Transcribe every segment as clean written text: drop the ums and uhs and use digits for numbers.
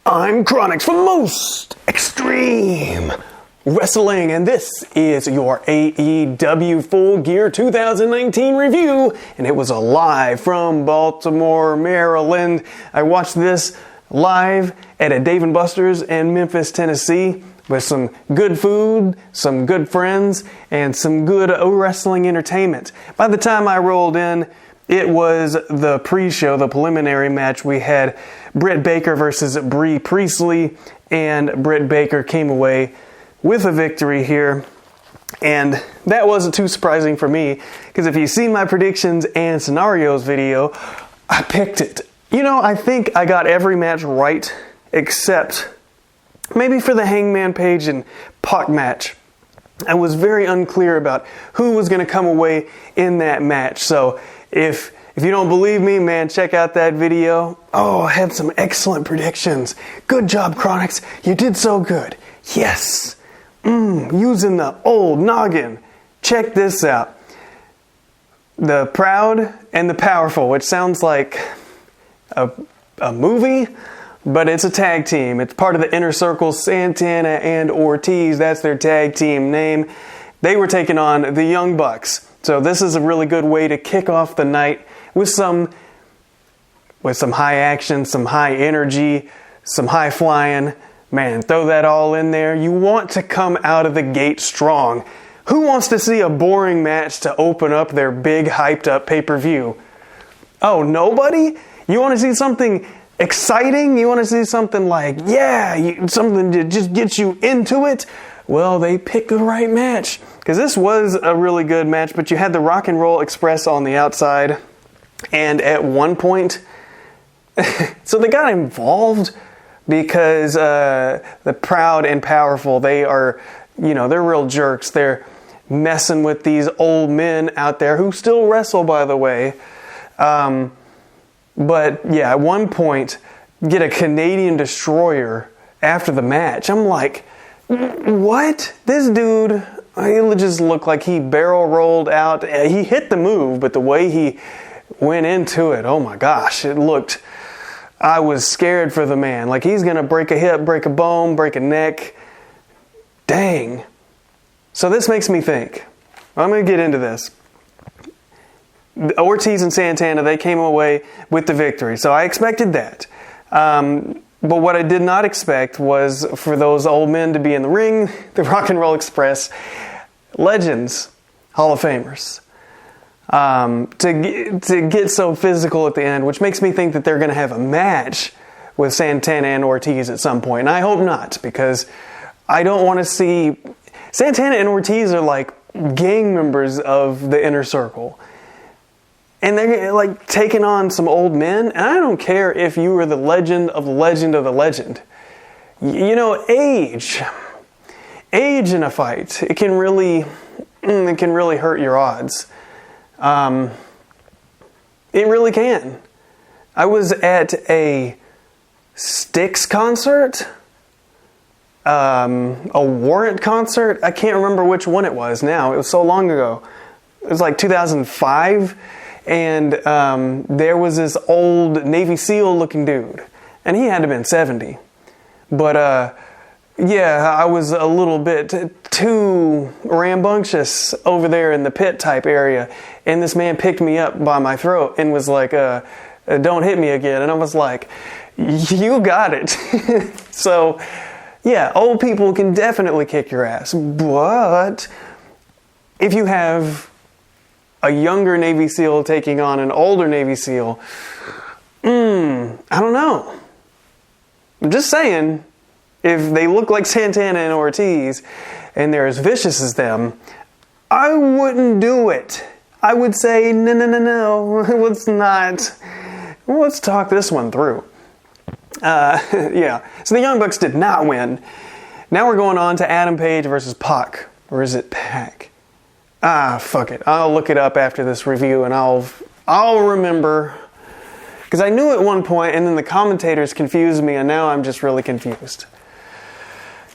I'm Chronix from Most Extreme Wrestling, and this is your AEW Full Gear 2019 review, and it was a live from Baltimore, Maryland. I watched this live at a Dave & Buster's in Memphis, Tennessee, with some good food, some good friends, and some good wrestling entertainment. By the time I rolled in, it was the pre-show, the preliminary match. We had Britt Baker versus Brie Priestley, and Britt Baker came away with a victory here. And that wasn't too surprising for me, because if you've seen my predictions and scenarios video, I picked it. You know, I think I got every match right, except maybe for the Hangman Page and Pac match. I was very unclear about who was going to come away in that match. So if you don't believe me, man, check out that video. Oh, I had some excellent predictions. Good job, Chronix. You did so good. Yes. Using the old noggin. Check this out. The Proud and the Powerful, which sounds like a movie, but it's a tag team. It's part of the Inner Circle. Santana and Ortiz, that's their tag team name. They were taking on the Young Bucks. So this is a really good way to kick off the night with some high action, some high energy, some high flying. Man, throw that all in there. You want to come out of the gate strong. Who wants to see a boring match to open up their big hyped up pay-per-view? Oh, nobody? You want to see something exciting? You want to see something like, something to just get you into it? Well, they picked the right match. Because this was a really good match, but you had the Rock and Roll Express on the outside. And at one point, so they got involved because the Proud and Powerful, they are, they're real jerks. They're messing with these old men out there who still wrestle, by the way. But yeah, at one point, get a Canadian Destroyer after the match. I'm like, what? This dude, he just looked like he barrel rolled out. He hit the move, but the way he went into it, oh my gosh, I was scared for the man. Like he's going to break a hip, break a bone, break a neck. Dang. So this makes me think. I'm going to get into this. Ortiz and Santana, they came away with the victory. So I expected that. But what I did not expect was for those old men to be in the ring, the Rock and Roll Express, legends, Hall of Famers, to get so physical at the end, which makes me think that they're going to have a match with Santana and Ortiz at some point. And I hope not, because I don't want to see... Santana and Ortiz are like gang members of the Inner Circle. And they're like taking on some old men. And I don't care if you were the legend of the legend of the legend. Age in a fight, it can really hurt your odds. It really can. I was at a Styx concert, a Warrant concert. I can't remember which one it was now. It was so long ago. It was like 2005. And there was this old Navy SEAL looking dude. And he had to have been 70. But I was a little bit too rambunctious over there in the pit type area. And this man picked me up by my throat and was like, don't hit me again. And I was like, you got it. So, yeah, old people can definitely kick your ass. But if you have a younger Navy SEAL taking on an older Navy SEAL, I don't know. I'm just saying, if they look like Santana and Ortiz and they're as vicious as them, I wouldn't do it. I would say, no, let's not. Let's talk this one through. So the Young Bucks did not win. Now we're going on to Adam Page versus Pac. Or is it Pac? Fuck it. I'll look it up after this review and I'll remember. Because I knew at one point and then the commentators confused me and now I'm just really confused.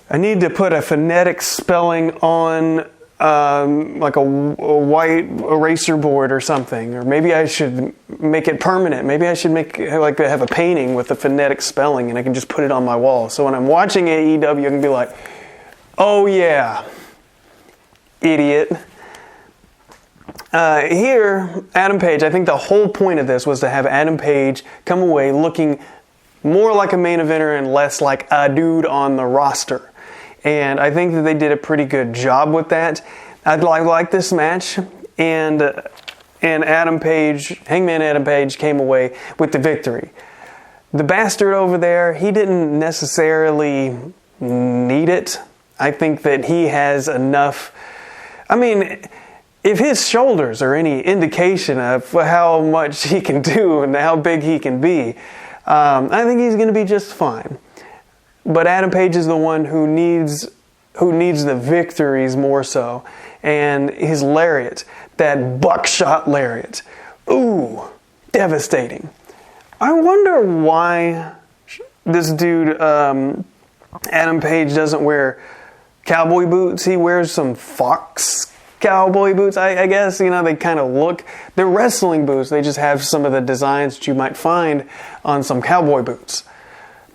I need to put a phonetic spelling on like a white eraser board or something, or maybe I should make it permanent. Maybe I should have a painting with the phonetic spelling, and I can just put it on my wall. So when I'm watching AEW, I can be like, "Oh yeah, idiot." Here, Adam Page. I think the whole point of this was to have Adam Page come away looking more like a main eventer and less like a dude on the roster. And I think that they did a pretty good job with that. I like this match, and Adam Page, Hangman Adam Page, came away with the victory. The bastard over there, he didn't necessarily need it. I think that he has enough. I mean, if his shoulders are any indication of how much he can do and how big he can be, I think he's going to be just fine. But Adam Page is the one who needs the victories more so. And his lariat, that buckshot lariat, ooh, devastating. I wonder why this dude, Adam Page, doesn't wear cowboy boots. He wears some Fox cowboy boots, I guess. You know, they kind of look, they're wrestling boots. They just have some of the designs that you might find on some cowboy boots.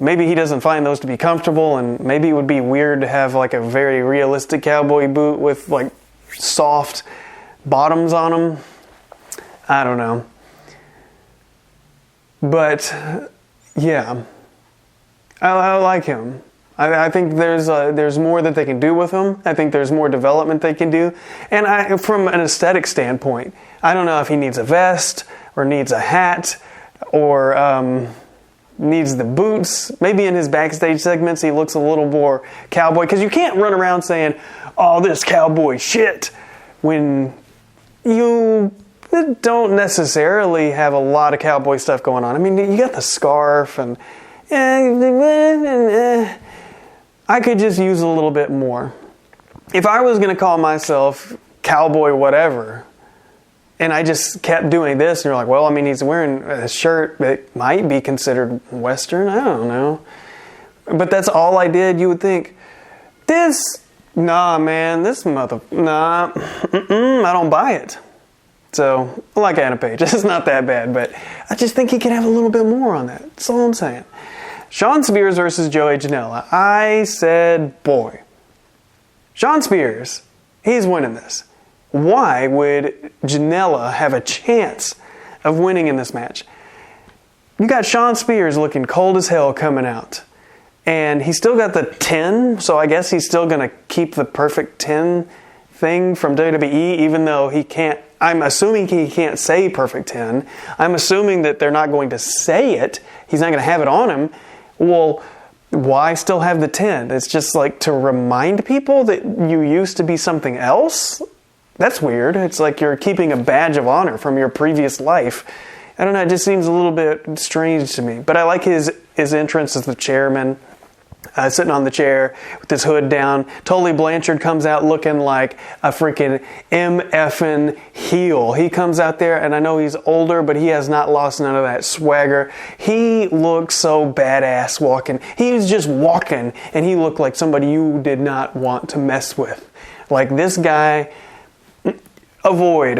Maybe he doesn't find those to be comfortable, and maybe it would be weird to have like a very realistic cowboy boot with like soft bottoms on them. I don't know. But yeah, I like him. I think there's more that they can do with him. I think there's more development they can do. And from an aesthetic standpoint, I don't know if he needs a vest or needs a hat or needs the boots. Maybe in his backstage segments he looks a little more cowboy, because you can't run around saying, "Oh, this cowboy shit," when you don't necessarily have a lot of cowboy stuff going on. I mean, you got the scarf and I could just use a little bit more. If I was going to call myself cowboy whatever, and I just kept doing this, and you're like, well, I mean, he's wearing a shirt that might be considered Western. I don't know. But that's all I did. You would think, nah, man, I don't buy it. So, I like Adam Page. It's not that bad, but I just think he could have a little bit more on that. That's all I'm saying. Shawn Spears versus Joey Janela. I said, boy, Shawn Spears, he's winning this. Why would Janela have a chance of winning in this match? You got Shawn Spears looking cold as hell coming out. And he's still got the 10, so I guess he's still going to keep the perfect 10 thing from WWE, even though he can't. I'm assuming he can't say perfect 10. I'm assuming that they're not going to say it. He's not going to have it on him. Well, why still have the 10? It's just like to remind people that you used to be something else? That's weird. It's like you're keeping a badge of honor from your previous life. I don't know, it just seems a little bit strange to me. But I like his entrance as the chairman, sitting on the chair with his hood down. Tully Blanchard comes out looking like a freaking MFing heel. He comes out there, and I know he's older, but he has not lost none of that swagger. He looks so badass walking. He was just walking, and he looked like somebody you did not want to mess with. Like, this guy, avoid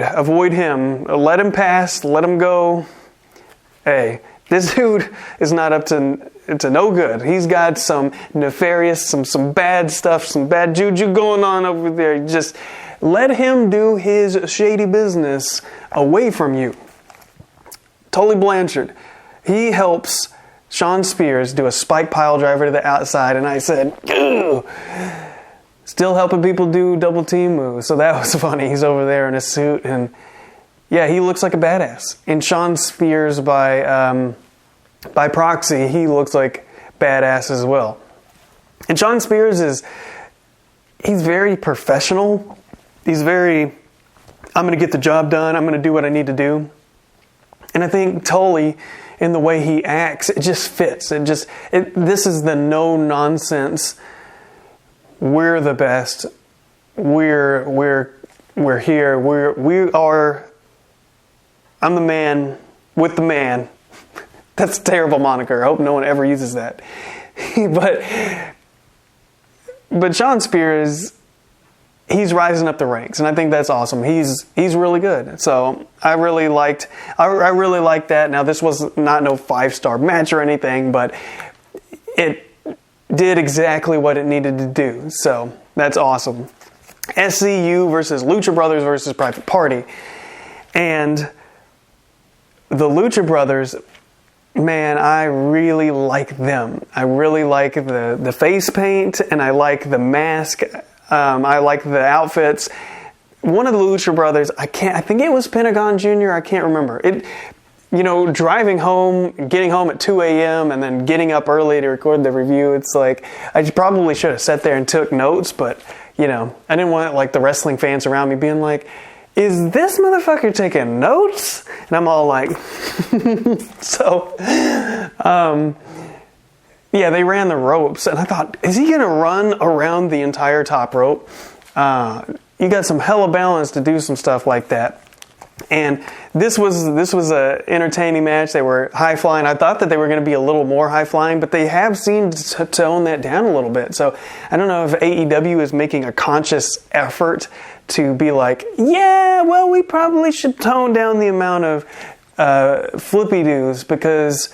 him. Let him pass, let him go. Hey, this dude is not up to no good. He's got some nefarious, some bad stuff, some bad juju going on over there. Just let him do his shady business away from you. Tully Blanchard, he helps Shawn Spears do a spike pile driver to the outside, and I said, ugh. Still helping people do double team moves. So that was funny. He's over there in a suit, and yeah, he looks like a badass. And Shawn Spears, by proxy, he looks like badass as well. And Shawn Spears he's very professional. He's very, I'm going to get the job done. I'm going to do what I need to do. And I think Tully, in the way he acts, it just fits. This is the no nonsense. We're the best. We're here. We are. I'm the man with the man. That's a terrible moniker. I hope no one ever uses that. but Shawn Spears, he's rising up the ranks, and I think that's awesome. He's really good. So I really liked that. Now, this was not no 5-star match or anything, but it did exactly what it needed to do. So that's awesome. SCU versus Lucha Brothers versus Private Party. And the Lucha Brothers, man, I really like them. I really like the face paint, and I like the mask. I like the outfits. One of the Lucha Brothers, I think it was Pentagon Jr., I can't remember. Driving home, getting home at 2 a.m. and then getting up early to record the review, it's like, I probably should have sat there and took notes, but, I didn't want, like, the wrestling fans around me being like, is this motherfucker taking notes? And I'm all like, so, yeah, they ran the ropes, and I thought, is he going to run around the entire top rope? You got some hella balance to do some stuff like that. And this was a entertaining match. They were high flying. I thought that they were going to be a little more high flying, but they have seemed to tone that down a little bit. So I don't know if AEW is making a conscious effort to be like, yeah, well, we probably should tone down the amount of flippy doos, because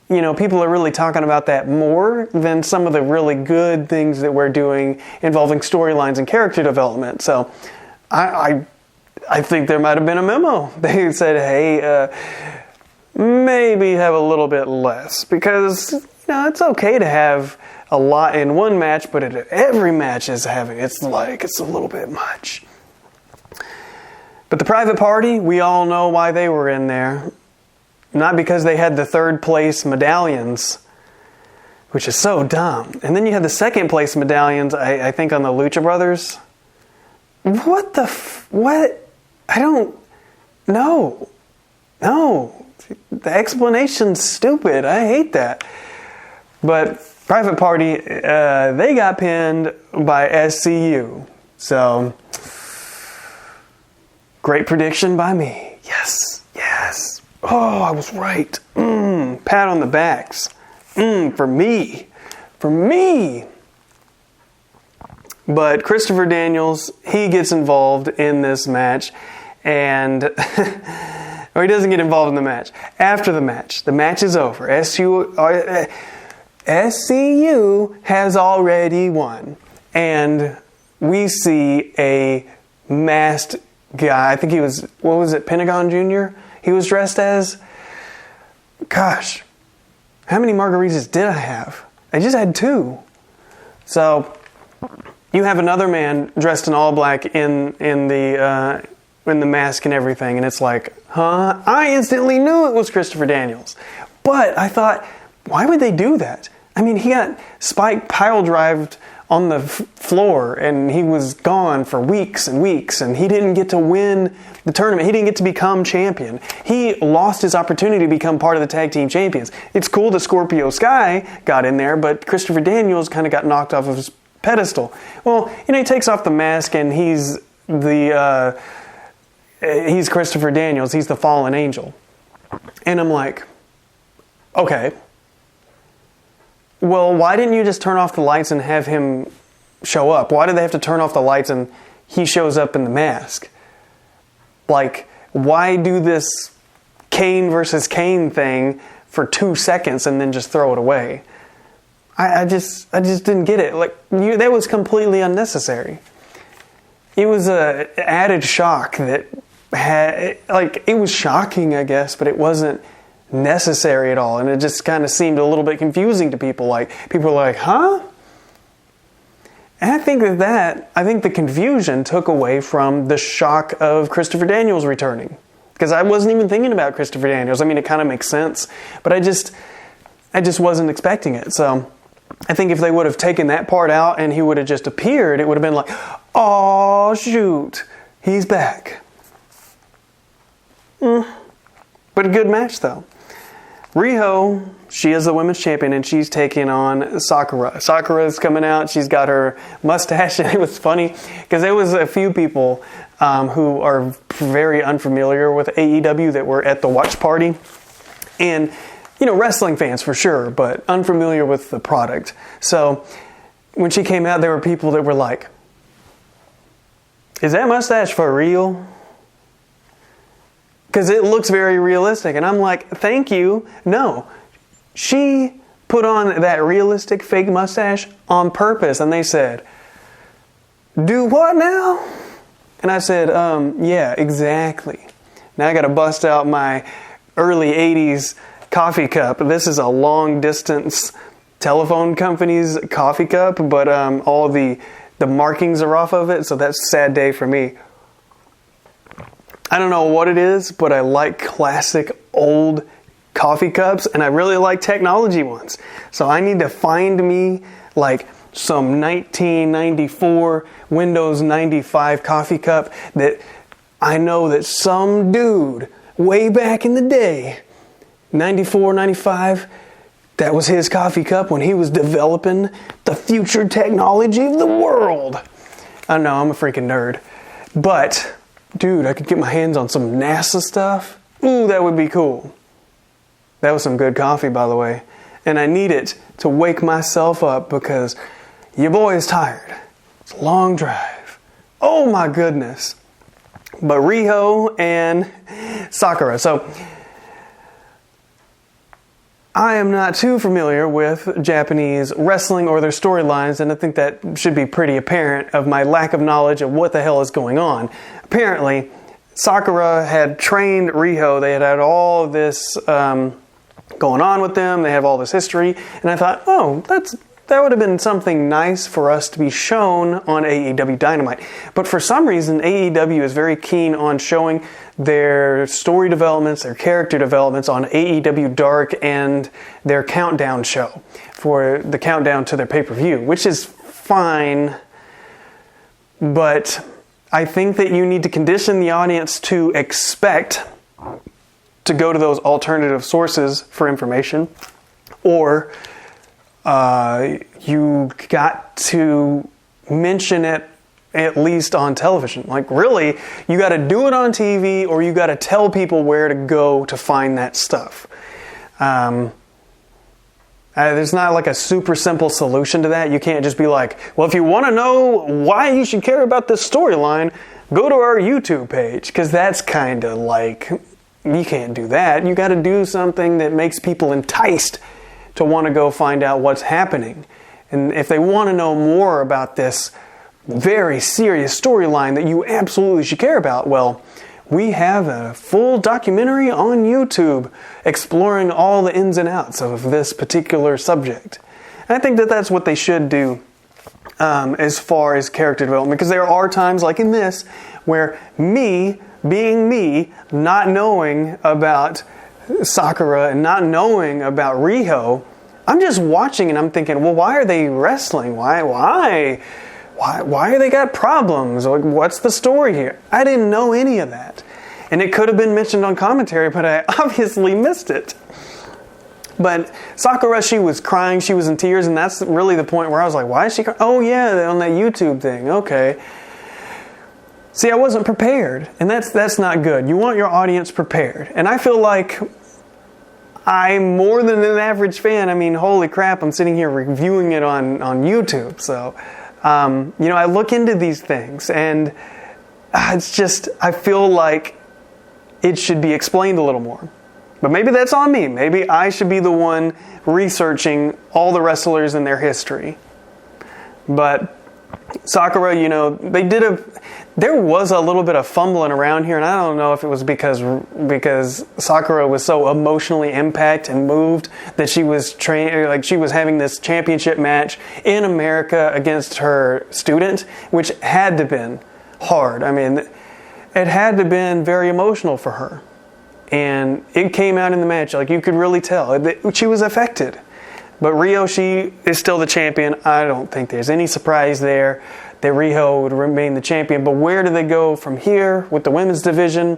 people are really talking about that more than some of the really good things that we're doing involving storylines and character development. So I think there might have been a memo. They said, hey, maybe have a little bit less, because it's okay to have a lot in one match, but every match it's a little bit much. But the Private Party, we all know why they were in there. Not because they had the 3rd place medallions, which is so dumb. And then you had the 2nd place medallions, I think, on the Lucha Brothers. What? I don't know. No. The explanation's stupid. I hate that. But Private Party, they got pinned by SCU. So, great prediction by me. Yes. Oh, I was right. Pat on the backs. For me. But Christopher Daniels, he gets involved in this match, and or he doesn't get involved in the match. After the match is over. SCU has already won, and we see a masked guy. I think he was, Pentagon Jr.? He was dressed as, gosh, how many margaritas did I have? I just had 2. So you have another man dressed in all black in the mask and everything, and it's like, huh? I instantly knew it was Christopher Daniels. But I thought, why would they do that? I mean, he got Spike pile-drived on the floor, and he was gone for weeks and weeks, and he didn't get to win the tournament. He didn't get to become champion. He lost his opportunity to become part of the tag team champions. It's cool that Scorpio Sky got in there, but Christopher Daniels kind of got knocked off of his pedestal. Well, he takes off the mask, and he's Christopher Daniels. He's the fallen angel. And I'm like, okay, well, why didn't you just turn off the lights and have him show up? Why did they have to turn off the lights and he shows up in the mask? Like, why do this Kane versus Kane thing for 2 seconds and then just throw it away? I just didn't get it. That was completely unnecessary. It was a added shock that it was shocking, I guess, but it wasn't necessary at all, and it just kind of seemed a little bit confusing to people. Like, people were like, huh? And I think the confusion took away from the shock of Christopher Daniels returning, because I wasn't even thinking about Christopher Daniels. I mean, it kind of makes sense, but I just wasn't expecting it. So I think if they would have taken that part out and he would have just appeared, it would have been like, oh shoot, he's back. But a good match though. Riho, she is the women's champion, and she's taking on Sakura. Sakura's coming out. She's got her mustache, and it was funny because there was a few people who are very unfamiliar with AEW that were at the watch party. And, wrestling fans for sure, but unfamiliar with the product. So when she came out, there were people that were like, is that mustache for real? Because it looks very realistic. And I'm like, thank you. No. She put on that realistic fake mustache on purpose. And they said, do what now? And I said, yeah, exactly. Now I got to bust out my early 80s coffee cup. This is a long distance telephone company's coffee cup, but all the markings are off of it, so that's a sad day for me. I don't know what it is, but I like classic old coffee cups, and I really like technology ones. So I need to find me like some 1994 Windows 95 coffee cup that I know that some dude way back in the day, 94, 95, that was his coffee cup when he was developing the future technology of the world. I know, I'm a freaking nerd. But, dude, I could get my hands on some NASA stuff. Ooh, that would be cool. That was some good coffee, by the way. And I need it to wake myself up because your boy is tired. It's a long drive. Oh my goodness. But Riho and Sakura. So, I am not too familiar with Japanese wrestling or their storylines, and I think that should be pretty apparent of my lack of knowledge of what the hell is going on. Apparently, Sakura had trained Riho. They had all of this going on with them. They have all this history, and I thought, oh, that would have been something nice for us to be shown on AEW Dynamite. But for some reason, AEW is very keen on showing their story developments, their character developments on AEW Dark and their countdown show for the countdown to their pay-per-view, which is fine. But I think that you need to condition the audience to expect to go to those alternative sources for information, or you got to mention it at least on television. Like, really, you got to do it on TV, or you got to tell people where to go to find that stuff. There's not like a super simple solution to that. You can't just be like, well, if you want to know why you should care about this storyline, go to our YouTube page. Because that's kind of like, you can't do that. You got to do something that makes people enticed to want to go find out what's happening. And if they want to know more about this very serious storyline that you absolutely should care about, well, we have a full documentary on YouTube exploring all the ins and outs of this particular subject. And I think that that's what they should do as far as character development, because there are times like in this where me, being me, not knowing about Sakura and not knowing about Riho, I'm just watching and I'm thinking, well, why are they wrestling? Why they got problems? Like, what's the story here? I didn't know any of that. And it could have been mentioned on commentary, but I obviously missed it. But Sakura, she was crying, she was in tears, and that's really the point where I was like, why is she crying? Oh yeah, on that YouTube thing, okay. See, I wasn't prepared, and that's not good. You want your audience prepared. And I feel like I'm more than an average fan. I mean, holy crap, I'm sitting here reviewing it on YouTube. So, I look into these things, and it's just, I feel like it should be explained a little more. But maybe that's on me. Maybe I should be the one researching all the wrestlers and their history. But Sakura, there was a little bit of fumbling around here, and I don't know if it was because Sakura was so emotionally impacted and moved that she was she was having this championship match in America against her student, which had to have been hard. I mean, it had to have been very emotional for her. And it came out in the match, like you could really tell that she was affected. But Riho, she is still the champion. I don't think there's any surprise there that Riho would remain the champion. But where do they go from here with the women's division?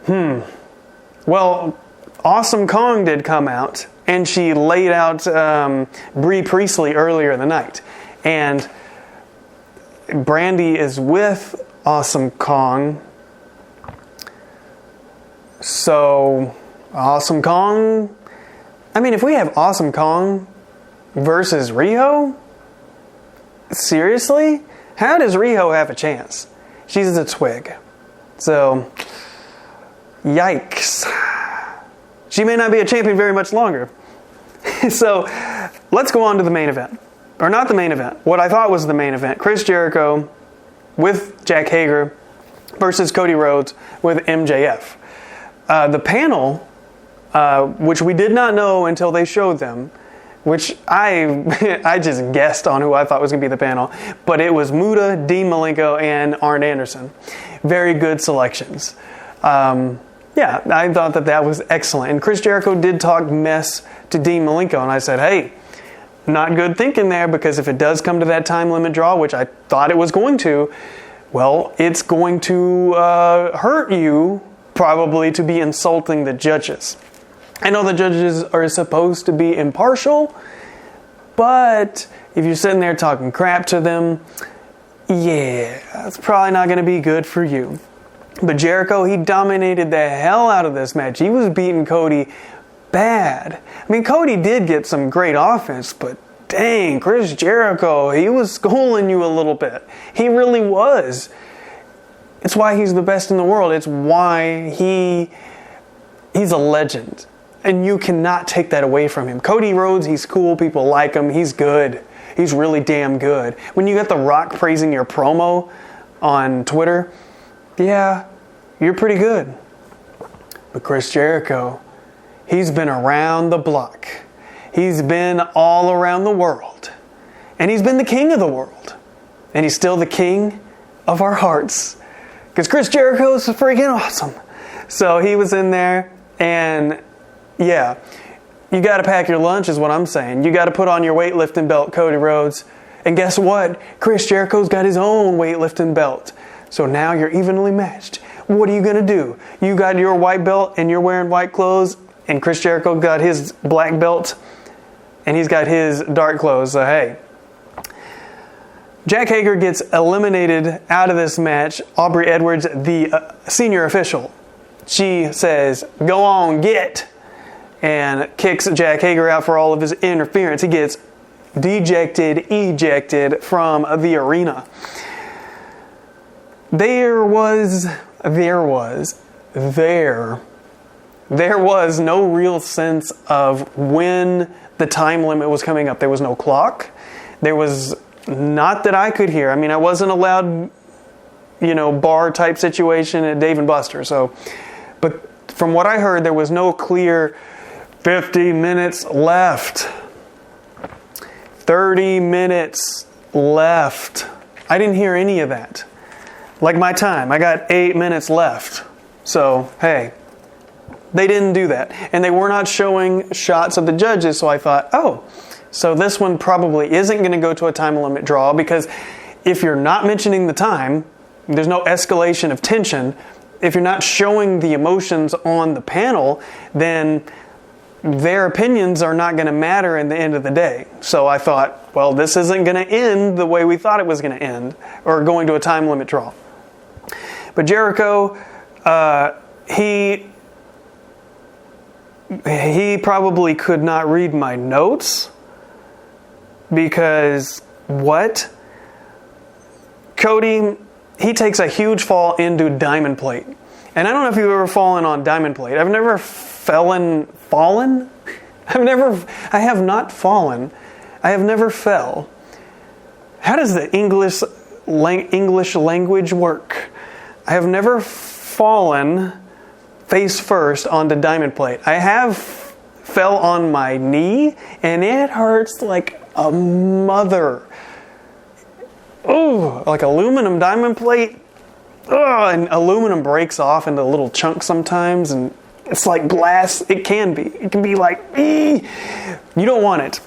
Well, Awesome Kong did come out, and she laid out Brie Priestley earlier in the night. And Brandy is with Awesome Kong. So, Awesome Kong, I mean, if we have Awesome Kong versus Riho, seriously? How does Riho have a chance? she's a twig. So, yikes. She may not be a champion very much longer. So, let's go on to the main event. Or not the main event. What I thought was the main event. Chris Jericho with Jack Hager versus Cody Rhodes with MJF. The panel, which we did not know until they showed them, which I just guessed on who I thought was going to be the panel, but it was Muta, Dean Malenko, and Arn Anderson. Very good selections. Yeah, I thought that was excellent. And Chris Jericho did talk mess to Dean Malenko, and I said, hey, not good thinking there, because if it does come to that time limit draw, which I thought it was going to, well, it's going to hurt you probably to be insulting the judges. I know the judges are supposed to be impartial, but if you're sitting there talking crap to them, yeah, that's probably not going to be good for you. But Jericho, he dominated the hell out of this match. He was beating Cody bad. I mean, Cody did get some great offense, but dang, Chris Jericho, he was schooling you a little bit. He really was. It's why he's the best in the world. It's why he's a legend. And you cannot take that away from him. Cody Rhodes, he's cool. People like him. He's good. He's really damn good. When you got The Rock praising your promo on Twitter, yeah, you're pretty good. But Chris Jericho, he's been around the block. He's been all around the world. And he's been the king of the world. And he's still the king of our hearts. Because Chris Jericho is freaking awesome. So he was in there, and yeah, you got to pack your lunch is what I'm saying. You got to put on your weightlifting belt, Cody Rhodes. And guess what? Chris Jericho's got his own weightlifting belt. So now you're evenly matched. What are you going to do? You got your white belt and you're wearing white clothes, and Chris Jericho got his black belt and he's got his dark clothes. So hey, Jack Hager gets eliminated out of this match. Aubrey Edwards, the senior official, she says, go on, get, and kicks Jack Hager out for all of his interference. He gets ejected from the arena. There was no real sense of when the time limit was coming up. There was no clock. There was, not that I could hear. I mean, I wasn't allowed, bar type situation at Dave & Buster. So, but from what I heard, there was no clear 50 minutes left. 30 minutes left. I didn't hear any of that. Like my time, I got 8 minutes left. So, hey, they didn't do that. And they were not showing shots of the judges, so I thought, oh, so this one probably isn't going to go to a time limit draw, because if you're not mentioning the time, there's no escalation of tension. If you're not showing the emotions on the panel, then their opinions are not going to matter in the end of the day. So I thought, well, this isn't going to end the way we thought it was going to end, or going to a time limit draw. But Jericho, he probably could not read my notes, because what? Cody, he takes a huge fall into diamond plate. And I don't know if you've ever fallen on diamond plate. I've never fallen? I have not fallen. I have never fell. How does the English language work? I have never fallen face first onto diamond plate. I have fell on my knee, and it hurts like a mother. Oh, like aluminum diamond plate. Ugh, and aluminum breaks off into little chunks sometimes, and it's like glass. It can be. It can be like, you don't want it.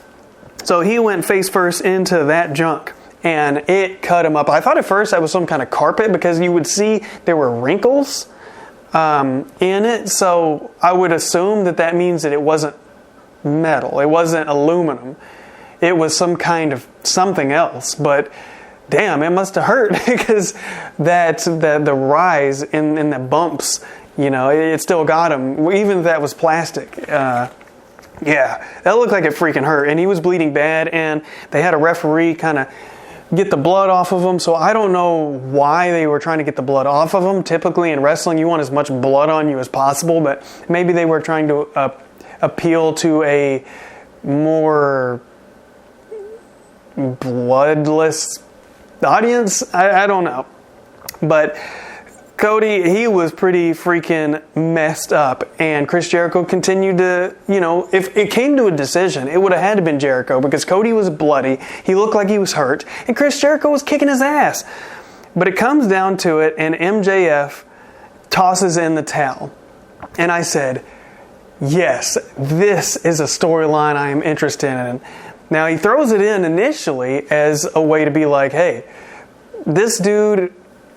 So he went face first into that junk, and it cut him up. I thought at first that was some kind of carpet, because you would see there were wrinkles in it. So I would assume that means that it wasn't metal. It wasn't aluminum. It was some kind of something else. But damn, it must have hurt, because the rise in the bumps, it still got him, even if that was plastic. Yeah, that looked like it freaking hurt, and he was bleeding bad, and they had a referee kind of get the blood off of them. So I don't know why they were trying to get the blood off of them. Typically in wrestling, you want as much blood on you as possible, but maybe they were trying to appeal to a more bloodless audience. I don't know. But Cody, he was pretty freaking messed up, and Chris Jericho continued to, if it came to a decision, it would have had to been Jericho, because Cody was bloody, he looked like he was hurt, and Chris Jericho was kicking his ass. But it comes down to it, and MJF tosses in the towel. And I said, yes, this is a storyline I am interested in. Now, he throws it in initially as a way to be like, hey, this dude,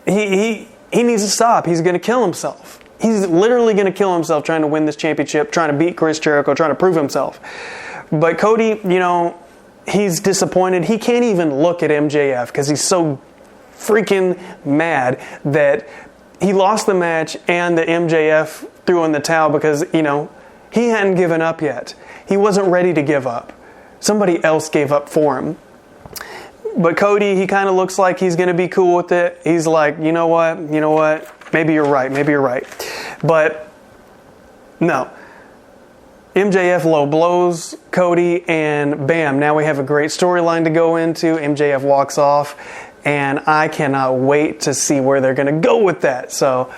he needs to stop. He's going to kill himself. He's literally going to kill himself trying to win this championship, trying to beat Chris Jericho, trying to prove himself. But Cody, he's disappointed. He can't even look at MJF because he's so freaking mad that he lost the match and the MJF threw in the towel because, he hadn't given up yet. He wasn't ready to give up. Somebody else gave up for him. But Cody, he kind of looks like he's going to be cool with it. He's like, you know what? Maybe you're right. But no. MJF low blows Cody, and bam, now we have a great storyline to go into. MJF walks off, and I cannot wait to see where they're going to go with that. So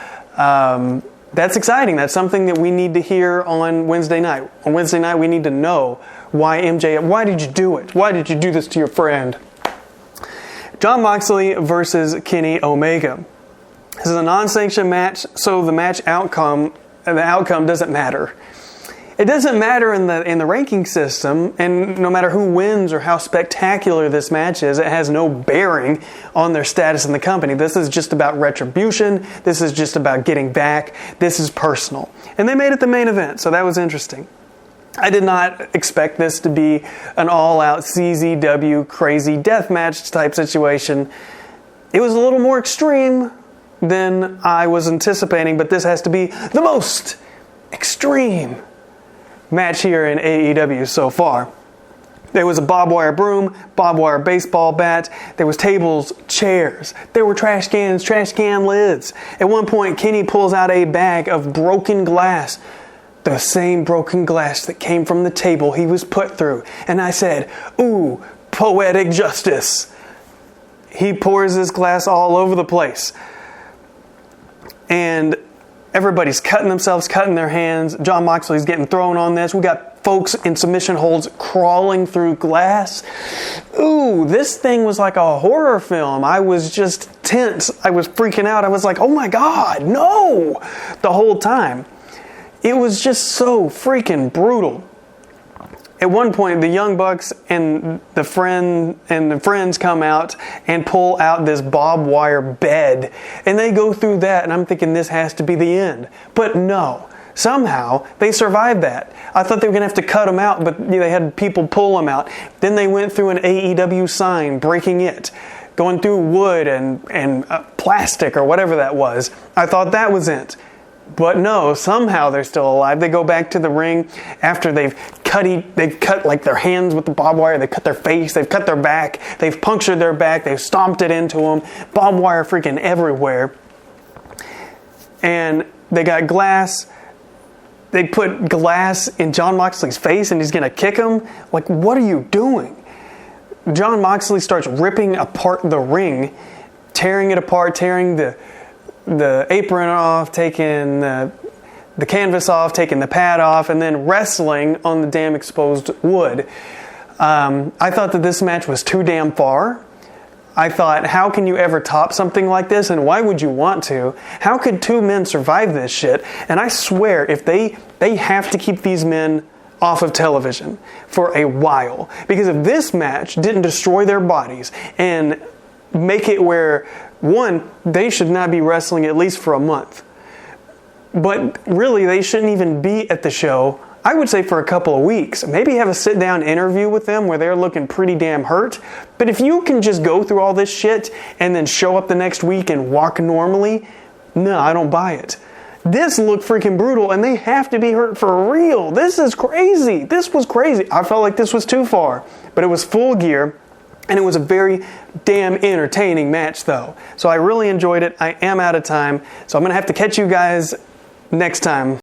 that's exciting. That's something that we need to hear on Wednesday night. On Wednesday night, we need to know why MJF, why did you do it? Why did you do this to your friend? Jon Moxley versus Kenny Omega. This is a non-sanctioned match, so the outcome doesn't matter. It doesn't matter in the ranking system, and no matter who wins or how spectacular this match is, it has no bearing on their status in the company. This is just about retribution. This is just about getting back. This is personal. And they made it the main event, so that was interesting. I did not expect this to be an all-out CZW crazy deathmatch type situation. It was a little more extreme than I was anticipating, but this has to be the most extreme match here in AEW so far. There was a barbed wire broom, barbed wire baseball bat, there was tables, chairs, there were trash cans, trash can lids. At one point, Kenny pulls out a bag of broken glass. The same broken glass that came from the table he was put through. And I said, ooh, poetic justice. He pours this glass all over the place. And everybody's cutting themselves, cutting their hands. Jon Moxley's getting thrown on this. We got folks in submission holds crawling through glass. Ooh, this thing was like a horror film. I was just tense. I was freaking out. I was like, oh my God, no! The whole time. It was just so freaking brutal. At one point, the Young Bucks and the friends come out and pull out this barbed wire bed. And they go through that, and I'm thinking this has to be the end. But no. Somehow, they survived that. I thought they were going to have to cut them out, but they had people pull them out. Then they went through an AEW sign, breaking it. Going through wood and plastic or whatever that was. I thought that was it. But no, somehow they're still alive. They go back to the ring after they've cut like their hands with the barbed wire. They cut their face. They've cut their back. They've punctured their back. They've stomped it into them. Barbed wire freaking everywhere. And they got glass. They put glass in Jon Moxley's face and he's going to kick him. Like, what are you doing? Jon Moxley starts ripping apart the ring, tearing it apart, tearing the apron off, taking the canvas off, taking the pad off, and then wrestling on the damn exposed wood. I thought that this match was too damn far. I thought, how can you ever top something like this, and why would you want to? How could two men survive this shit? And I swear, if they have to keep these men off of television for a while. Because if this match didn't destroy their bodies and make it where, one, they should not be wrestling at least for a month. But really, they shouldn't even be at the show, I would say, for a couple of weeks. Maybe have a sit-down interview with them where they're looking pretty damn hurt. But if you can just go through all this shit and then show up the next week and walk normally, no, I don't buy it. This looked freaking brutal, and they have to be hurt for real. This is crazy. This was crazy. I felt like this was too far. But it was Full Gear. And it was a very damn entertaining match, though. So I really enjoyed it. I am out of time, so I'm going to have to catch you guys next time.